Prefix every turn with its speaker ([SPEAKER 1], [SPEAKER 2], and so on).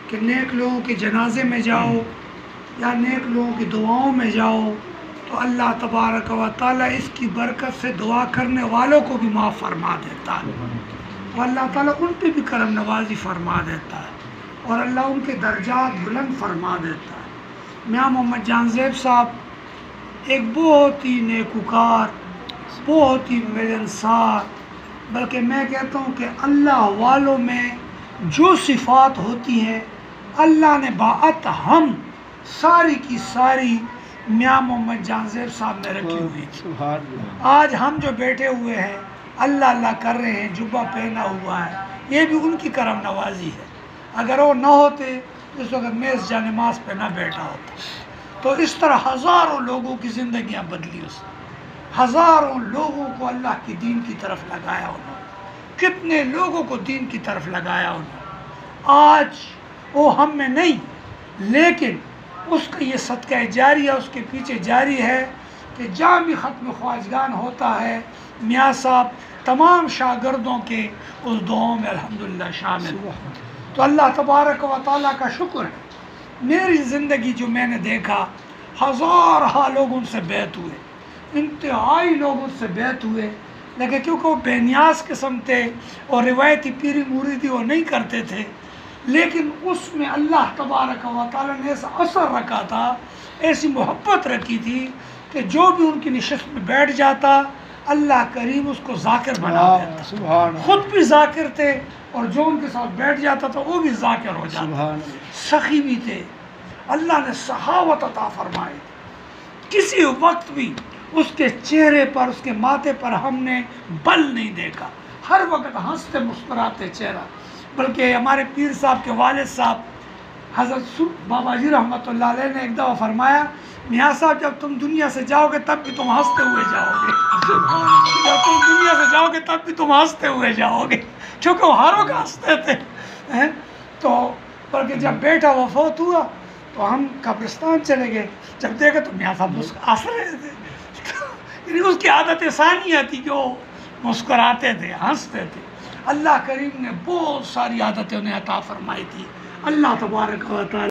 [SPEAKER 1] کہ نیک لوگوں کے جنازے میں جاؤ یا نیک لوگوں کی دعاؤں میں جاؤ تو اللہ تبارک و تعالیٰ اس کی برکت سے دعا کرنے والوں کو بھی معاف فرما دیتا ہے، اور اللہ تعالیٰ ان پہ بھی کرم نوازی فرما دیتا ہے، اور اللہ ان کے درجات بلند فرما دیتا ہے۔ میاں محمد جان زیب صاحب ایک بہت ہی نیکوکار، بہت ہی ملنسار، بلکہ میں کہتا ہوں کہ اللہ والوں میں جو صفات ہوتی ہیں اللہ نے باعت ہم ساری کی ساری میاں محمد جان زیب صاحب نے رکھی ہوئی تھی۔ آج ہم جو بیٹھے ہوئے ہیں اللہ اللہ کر رہے ہیں، جبہ پہنا ہوا ہے، یہ بھی ان کی کرم نوازی ہے۔ اگر وہ نہ ہوتے اس وقت میں اس جانماز پہ نہ بیٹھا ہوتا۔ تو اس طرح ہزاروں لوگوں کی زندگیاں بدلی اس نے، ہزاروں لوگوں کو اللہ کی دین کی طرف لگایا انہوں نے، کتنے لوگوں کو دین کی طرف لگایا انہوں نے۔ آج وہ ہم میں نہیں، لیکن اس کا یہ صدقہ جاریہ اس کے پیچھے جاری ہے کہ جہاں بھی ختم خواجگان ہوتا ہے میاں صاحب تمام شاگردوں کے اس دعاؤں میں الحمدللہ شامل ہوا۔ تو اللہ تبارک و تعالیٰ کا شکر ہے، میری زندگی جو میں نے دیکھا ہزارہ لوگ ان سے بیعت ہوئے، انتہائی لوگ ان سے بیعت ہوئے، لیکن کیونکہ وہ بے نیاز قسم تھے اور روایتی پیری موریدی وہ نہیں کرتے تھے، لیکن اس میں اللہ تبارک و تعالیٰ نے ایسا اثر رکھا تھا، ایسی محبت رکھی تھی کہ جو بھی ان کی نشست میں بیٹھ جاتا اللہ کریم اس کو ذاکر بنا دیتا۔ خود بھی ذاکر تھے اور جو ان کے ساتھ بیٹھ جاتا تھا وہ بھی ذاکر ہو جاتا۔ سخی بھی تھے، اللہ نے سخاوت عطا فرمائی، کسی وقت بھی اس کے چہرے پر اس کے ماتھے پر ہم نے بل نہیں دیکھا، ہر وقت ہنستے مسکراتے چہرہ۔ بلکہ ہمارے پیر صاحب کے والد صاحب حضرت بابا جی رحمۃ اللہ علیہ نے ایک دفعہ فرمایا، میاں صاحب جب تم دنیا سے جاؤ گے تب بھی تم ہنستے ہوئے جاؤ گے، جب تم دنیا سے جاؤ گے تب بھی تم ہنستے ہوئے جاؤ گے، کیونکہ وہ ہر وقت ہنستے تھے۔ تو بلکہ جب بیٹا وفات ہوا تو ہم قبرستان چلے گئے، جب دیکھے تو میاں صاحب ہنس رہے تھے، یعنی اس کی عادت ثانیہ تھی کہ وہ مسکراتے تھے، ہنستے تھے۔ اللہ کریم نے بہت ساری عادتیں انہیں عطا فرمائی تھی۔ اللہ تبارک و تعالی